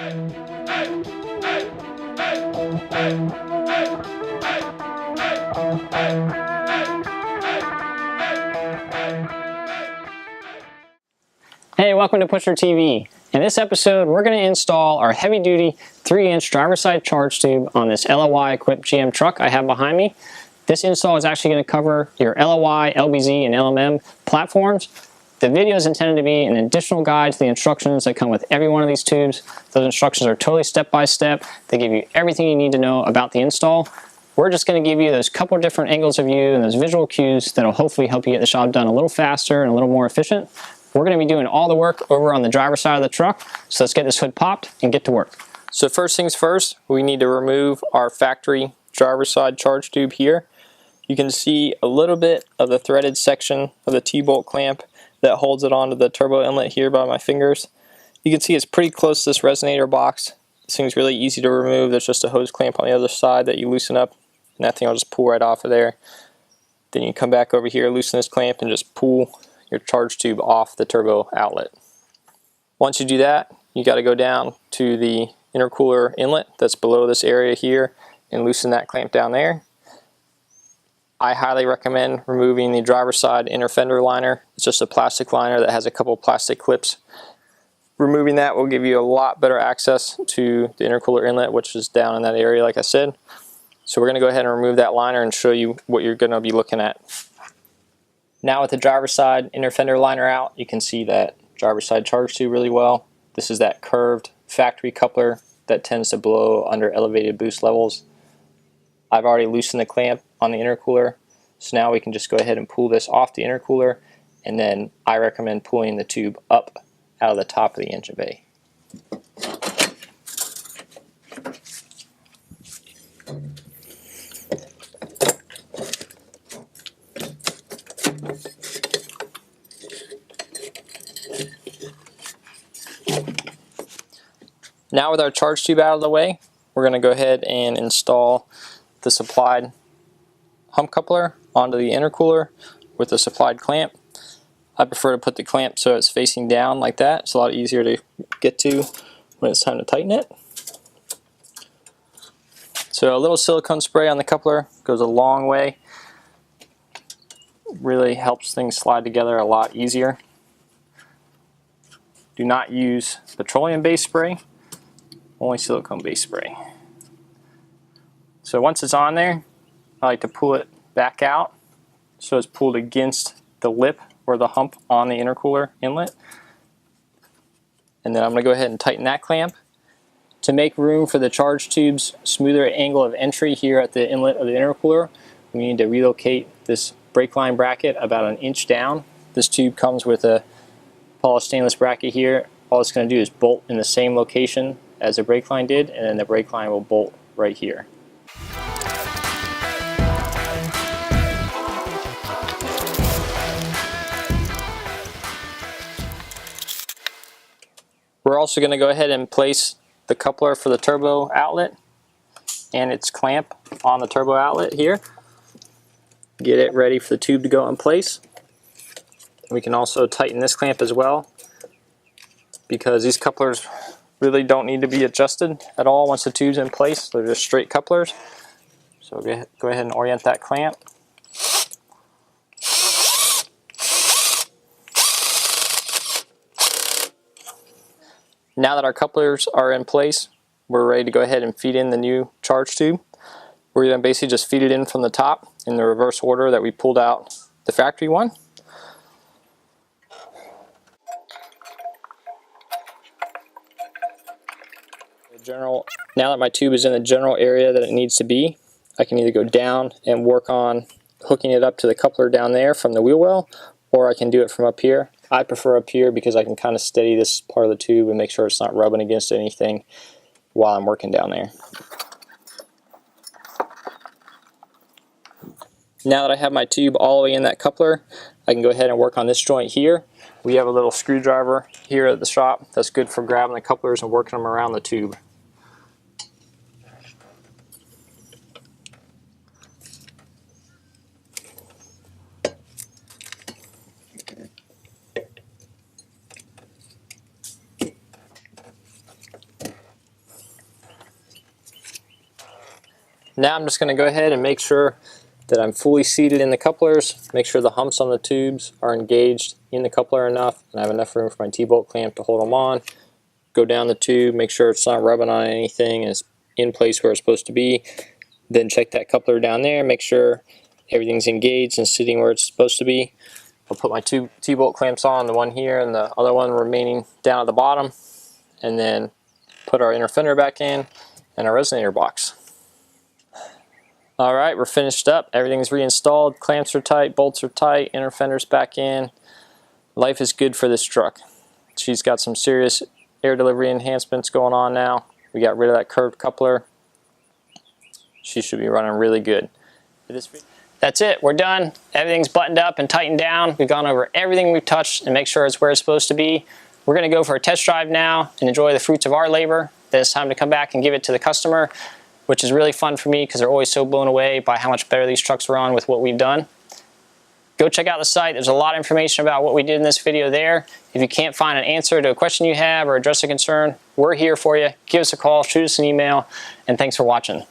Hey, welcome to Pusher TV. In this episode, we're going to install our heavy-duty 3-inch driver's side charge tube on this LLY equipped GM truck I have behind me. This install is actually going to cover your LLY, LBZ, and LMM platforms. The video is intended to be an additional guide to the instructions that come with every one of these tubes. Those instructions are totally step-by-step. They give you everything you need to know about the install. We're just going to give you those couple different angles of view and those visual cues that will hopefully help you get the job done a little faster and a little more efficient. We're going to be doing all the work over on the driver's side of the truck, so let's get this hood popped and get to work. So first things first, we need to remove our factory driver's side charge tube here. You can see a little bit of the threaded section of the T-bolt clamp that holds it onto the turbo inlet here by my fingers. You can see it's pretty close to this resonator box. This thing's really easy to remove. There's just a hose clamp on the other side that you loosen up, and that thing will just pull right off of there. Then you come back over here, loosen this clamp, and just pull your charge tube off the turbo outlet. Once you do that, you got to go down to the intercooler inlet that's below this area here and loosen that clamp down there. I highly recommend removing the driver's side inner fender liner. It's just a plastic liner that has a couple plastic clips. Removing that will give you a lot better access to the intercooler inlet, which is down in that area like I said. So we're going to go ahead and remove that liner and show you what you're going to be looking at. Now with the driver's side inner fender liner out, you can see that driver's side charge tube really well. This is that curved factory coupler that tends to blow under elevated boost levels. I've already loosened the clamp on the intercooler, so now we can just go ahead and pull this off the intercooler, and then I recommend pulling the tube up out of the top of the engine bay. Now with our charge tube out of the way, we're going to go ahead and install the supplied hump coupler onto the intercooler with the supplied clamp. I prefer to put the clamp so it's facing down like that. It's a lot easier to get to when it's time to tighten it. So a little silicone spray on the coupler goes a long way. Really helps things slide together a lot easier. Do not use petroleum-based spray. Only silicone-based spray. So once it's on there, I like to pull it back out so it's pulled against the lip or the hump on the intercooler inlet. And then I'm going to go ahead and tighten that clamp. To make room for the charge tube's smoother angle of entry here at the inlet of the intercooler, we need to relocate this brake line bracket about an inch down. This tube comes with a polished stainless bracket here. All it's going to do is bolt in the same location as the brake line did, and then the brake line will bolt right here. We're also going to go ahead and place the coupler for the turbo outlet and its clamp on the turbo outlet here. Get it ready for the tube to go in place. We can also tighten this clamp as well, because these couplers really don't need to be adjusted at all once the tube's in place. They're just straight couplers. So go ahead and orient that clamp. Now that our couplers are in place, we're ready to go ahead and feed in the new charge tube. We're going to basically just feed it in from the top in the reverse order that we pulled out the factory one. Now that my tube is in the general area that it needs to be, I can either go down and work on hooking it up to the coupler down there from the wheel well, or I can do it from up here. I prefer up here because I can kind of steady this part of the tube and make sure it's not rubbing against anything while I'm working down there. Now that I have my tube all the way in that coupler, I can go ahead and work on this joint here. We have a little screwdriver here at the shop that's good for grabbing the couplers and working them around the tube. Now I'm just going to go ahead and make sure that I'm fully seated in the couplers, make sure the humps on the tubes are engaged in the coupler enough, and I have enough room for my T-bolt clamp to hold them on. Go down the tube, make sure it's not rubbing on anything and it's in place where it's supposed to be. Then check that coupler down there, make sure everything's engaged and sitting where it's supposed to be. I'll put my two T-bolt clamps on, the one here and the other one remaining down at the bottom, and then put our inner fender back in and our resonator box. Alright, we're finished up. Everything's reinstalled. Clamps are tight, bolts are tight, inner fender's back in. Life is good for this truck. She's got some serious air delivery enhancements going on now. We got rid of that curved coupler. She should be running really good. That's it, we're done. Everything's buttoned up and tightened down. We've gone over everything we've touched and make sure it's where it's supposed to be. We're gonna go for a test drive now and enjoy the fruits of our labor. Then it's time to come back and give it to the customer, which is really fun for me because they're always so blown away by how much better these trucks run with what we've done. Go check out the site. There's a lot of information about what we did in this video there. If you can't find an answer to a question you have or address a concern, we're here for you. Give us a call, shoot us an email, and thanks for watching.